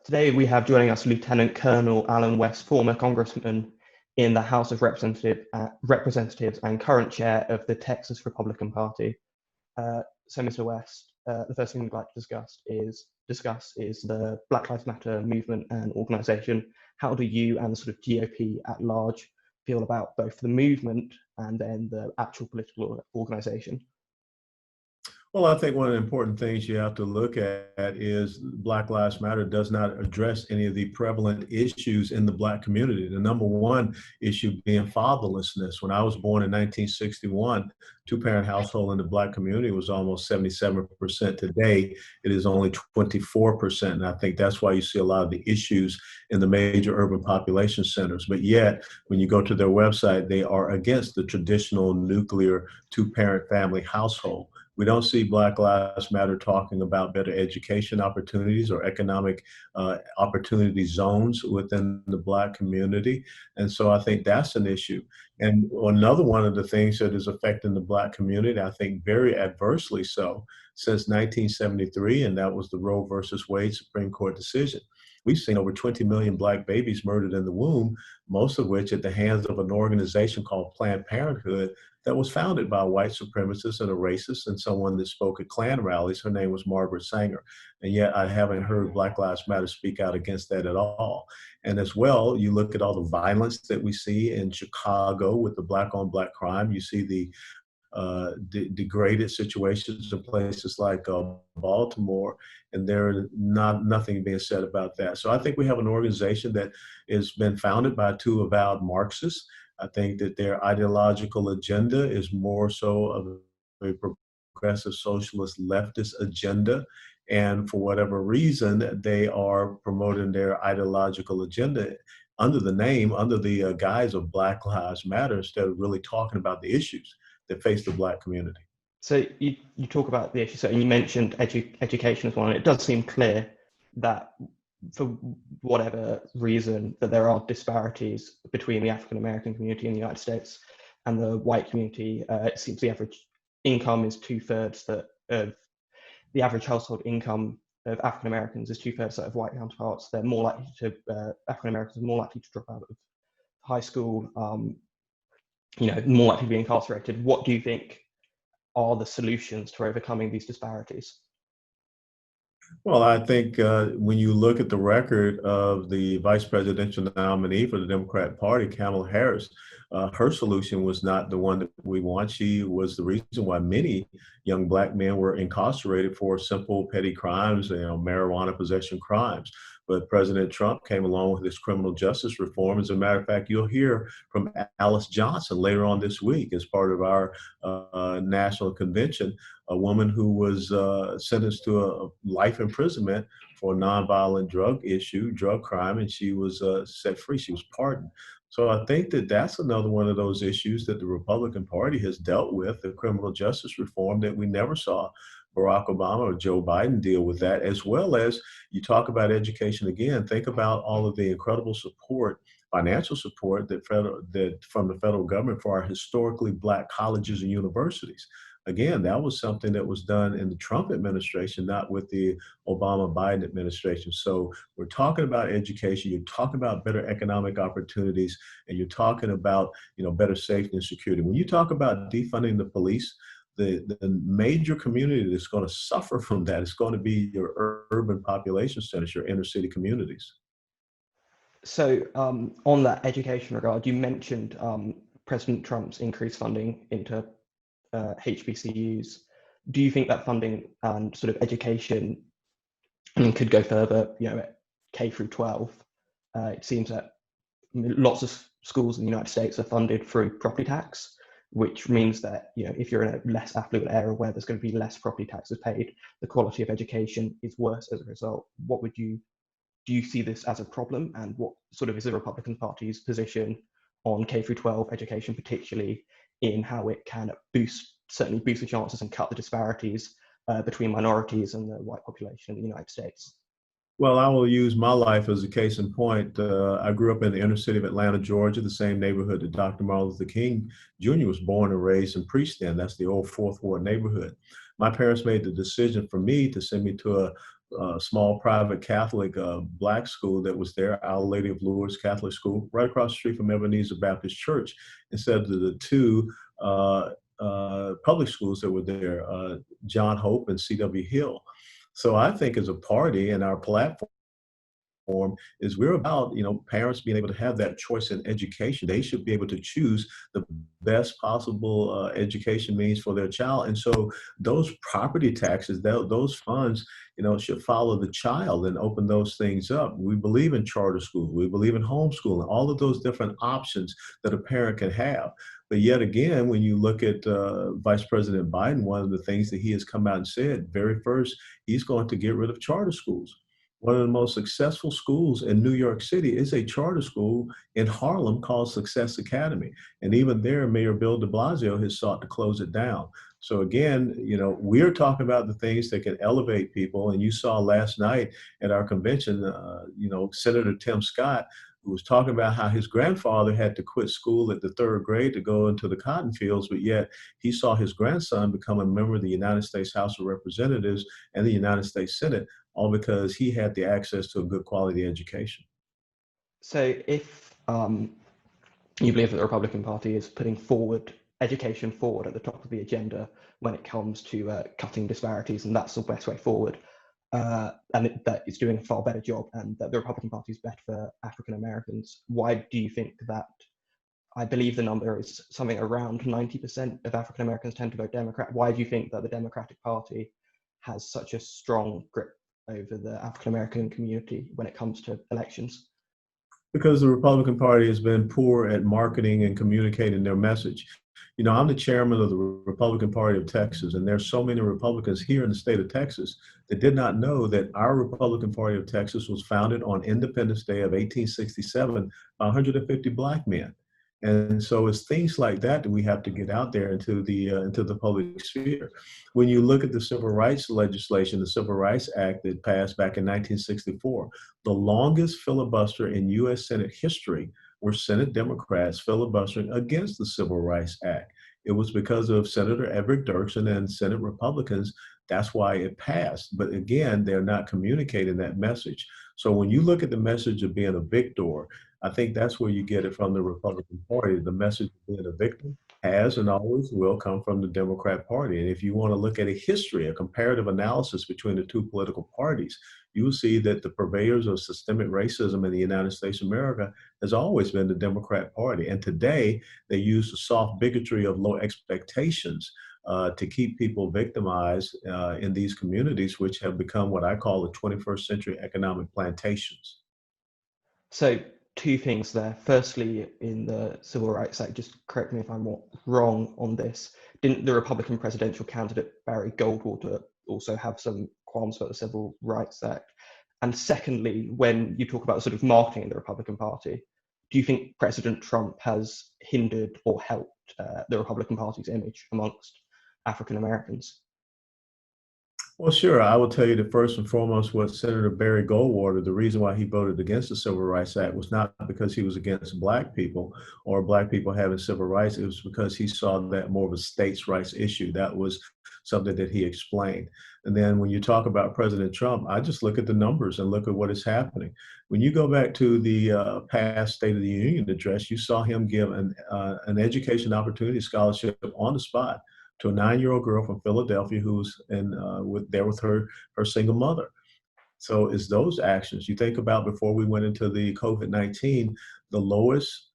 Today we have joining us Lieutenant Colonel Alan West, former congressman in the House of Representatives and current chair of the Texas Republican Party. So, Mr. West, the first thing we'd like to discuss is the Black Lives Matter movement and organisation. How do you and the sort of GOP at large feel about both the movement and then the actual political organisation? Well, I think one of the important things you have to look at is Black Lives Matter does not address any of the prevalent issues in the Black community. The number one issue being fatherlessness. When I was born in 1961, two-parent household in the Black community was almost 77%. Today, it is only 24%. And I think that's why you see a lot of the issues in the major urban population centers. But yet, when you go to their website, they are against the traditional nuclear two-parent family household. We don't see Black Lives Matter talking about better education opportunities or economic opportunity zones within the Black community. And so I think that's an issue. And another one of the things that is affecting the Black community, I think very adversely so, since 1973, and that was the Roe versus Wade Supreme Court decision. We've seen over 20 million Black babies murdered in the womb, most of which at the hands of an organization called Planned Parenthood that was founded by a white supremacist and a racist and someone that spoke at Klan rallies. Her name was Margaret Sanger. And yet I haven't heard Black Lives Matter speak out against that at all. And as well, you look at all the violence that we see in Chicago with the Black on Black crime. You see the degraded situations in places like Baltimore, and there nothing being said about that. So I think we have an organization that has been founded by two avowed Marxists. I think that their ideological agenda is more so of a progressive socialist leftist agenda. And for whatever reason, they are promoting their ideological agenda under the guise of Black Lives Matter, instead of really talking about the issues that face the Black community. So you talk about the issue, so you mentioned education as well, and it does seem clear that for whatever reason that there are disparities between the African American community in the United States and the white community. It seems the average income is two-thirds that of the average household income of African Americans is two-thirds that of white counterparts. They're more likely to African Americans are more likely to drop out of high school, more likely to be incarcerated. What do you think are the solutions to overcoming these disparities? Well, I think when you look at the record of the vice presidential nominee for the Democratic Party, Kamala Harris, her solution was not the one that we want. She was the reason why many young Black men were incarcerated for simple petty crimes, marijuana possession crimes. But President Trump came along with this criminal justice reform. As a matter of fact, you'll hear from Alice Johnson later on this week as part of our national convention, a woman who was sentenced to a life imprisonment for a nonviolent drug crime, and she was set free. She was pardoned. So I think that that's another one of those issues that the Republican Party has dealt with, the criminal justice reform, that we never saw Barack Obama or Joe Biden deal with that. As well as you talk about education again, think about all of the incredible support, financial support that from the federal government for our historically Black colleges and universities. Again, that was something that was done in the Trump administration, not with the Obama-Biden administration. So we're talking about education, you're talking about better economic opportunities, and you're talking about better safety and security. When you talk about defunding the police, the major community that's going to suffer from that is going to be your urban population centers, your inner city communities. So on that education regard, you mentioned President Trump's increased funding into HBCUs. Do you think that funding and sort of education could go further, at K through 12? It seems that lots of schools in the United States are funded through property tax, which means that, if you're in a less affluent area where there's going to be less property taxes paid, the quality of education is worse as a result. Do you see this as a problem, and what sort of is the Republican Party's position on K through 12 education, particularly in how it can certainly boost the chances and cut the disparities between minorities and the white population in the United States? Well, I will use my life as a case in point. I grew up in the inner city of Atlanta, Georgia, the same neighborhood that Dr. Martin Luther King Jr. was born and raised and preached in. That's the old Fourth Ward neighborhood. My parents made the decision for me to send me to small private Catholic black school that was there, Our Lady of Lourdes Catholic School, right across the street from Ebenezer Baptist Church, instead of the two public schools that were there, John Hope and C.W. Hill. So I think as a party and our platform, is we're about, parents being able to have that choice in education. They should be able to choose the best possible education means for their child. And so those property taxes, those funds, should follow the child and open those things up. We believe in charter schools. We believe in homeschooling, all of those different options that a parent can have. But yet again, when you look at Vice President Biden, one of the things that he has come out and said, very first, he's going to get rid of charter schools. One of the most successful schools in New York City is a charter school in Harlem called Success Academy. And even there, Mayor Bill de Blasio has sought to close it down. So again, we're talking about the things that can elevate people. And you saw last night at our convention, Senator Tim Scott, who was talking about how his grandfather had to quit school at the third grade to go into the cotton fields, but yet he saw his grandson become a member of the United States House of Representatives and the United States Senate, all because he had the access to a good quality education. So if you believe that the Republican Party is putting education forward at the top of the agenda when it comes to cutting disparities, and that's the best way forward, and that it's doing a far better job, and that the Republican Party is better for African Americans, why do you think that? I believe the number is something around 90% of African Americans tend to vote Democrat. Why do you think that the Democratic Party has such a strong grip over the African American community when it comes to elections? Because the Republican Party has been poor at marketing and communicating their message. I'm the chairman of the Republican Party of Texas, and there's so many Republicans here in the state of Texas that did not know that our Republican Party of Texas was founded on Independence Day of 1867 by 150 Black men. And so it's things like that that we have to get out there into the public sphere. When you look at the civil rights legislation, the Civil Rights Act that passed back in 1964, the longest filibuster in U.S. Senate history were Senate Democrats filibustering against the Civil Rights Act. It was because of Senator Everett Dirksen and Senate Republicans. That's why it passed. But again, they're not communicating that message. So when you look at the message of being a victor, I think that's where you get it from the Republican Party. The message of being a victim has and always will come from the Democrat Party. And if you want to look at a history, a comparative analysis between the two political parties, you will see that the purveyors of systemic racism in the United States of America has always been the Democrat Party. And today, they use the soft bigotry of low expectations to keep people victimized in these communities, which have become what I call the 21st century economic plantations. So two things there. Firstly, in the Civil Rights Act, just correct me if I'm wrong on this, didn't the Republican presidential candidate Barry Goldwater also have some qualms about the Civil Rights Act? And secondly, when you talk about sort of marketing in the Republican Party, do you think President Trump has hindered or helped the Republican Party's image amongst African Americans? Well, sure. I will tell you that first and foremost, what Senator Barry Goldwater, the reason why he voted against the Civil Rights Act was not because he was against Black people or Black people having civil rights. It was because he saw that more of a states' rights issue. That was something that he explained. And then when you talk about President Trump, I just look at the numbers and look at what is happening. When you go back to the past State of the Union address, you saw him give an education opportunity scholarship on the spot to a 9-year-old girl from Philadelphia who's there with her single mother. So it's those actions. You think about before we went into the COVID-19, the lowest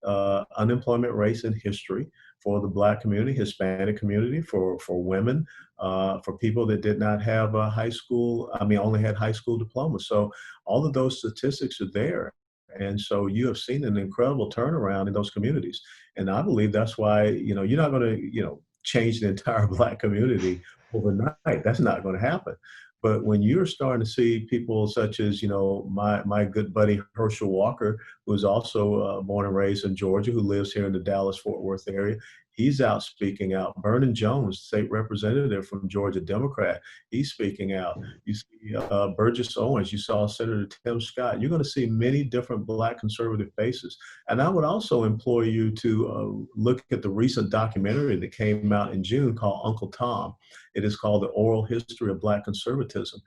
unemployment rates in history for the Black community, Hispanic community, for women, for people that did not have only had high school diplomas. So all of those statistics are there. And so you have seen an incredible turnaround in those communities. And I believe that's why, you're not going to, change the entire Black community overnight. That's not going to happen. But when you're starting to see people such as, my good buddy Herschel Walker, who is also born and raised in Georgia, who lives here in the Dallas-Fort Worth area, he's out speaking out. Vernon Jones, state representative from Georgia, Democrat, he's speaking out. You see Burgess Owens, you saw Senator Tim Scott. You're going to see many different Black conservative faces. And I would also implore you to look at the recent documentary that came out in June called Uncle Tom. It is called The Oral History of Black Conservatism.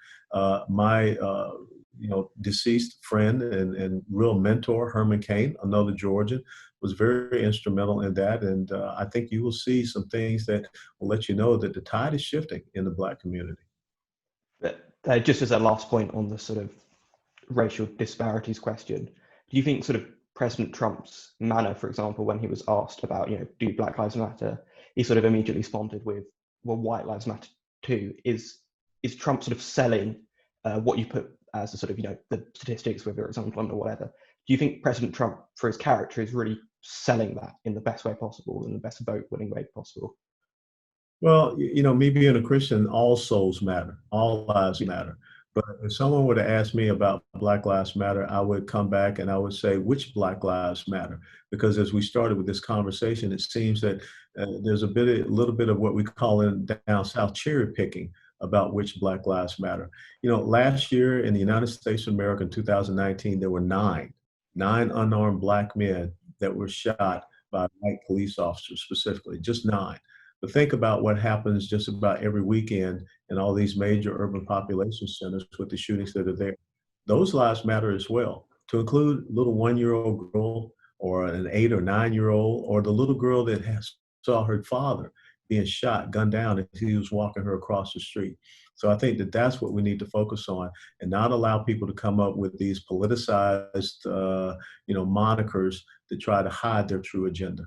My deceased friend and real mentor, Herman Cain, another Georgian, was very instrumental in that. And I think you will see some things that will let you know that the tide is shifting in the Black community. Just as a last point on the sort of racial disparities question, do you think sort of President Trump's manner, for example, when he was asked about, do Black Lives Matter, he sort of immediately responded with, well, white lives matter too. Is Trump sort of selling what you put as a sort of, the statistics, whether it's unemployment or whatever? Do you think President Trump, for his character, is really selling that in the best way possible, in the best vote-winning way possible? Well, me being a Christian, all souls matter, all lives matter. But if someone were to ask me about Black Lives Matter, I would come back and I would say, which Black Lives Matter? Because as we started with this conversation, it seems that there's a little bit of what we call in down south cherry picking about which Black Lives Matter. Last year in the United States of America in 2019, there were nine unarmed Black men that were shot by white police officers specifically, just nine. But think about what happens just about every weekend in all these major urban population centers with the shootings that are there. Those lives matter as well, to include a little 1-year-old girl or an 8 or 9-year-old, or the little girl that saw her father being shot, gunned down as he was walking her across the street. So I think that that's what we need to focus on, and not allow people to come up with these politicized, monikers to try to hide their true agenda.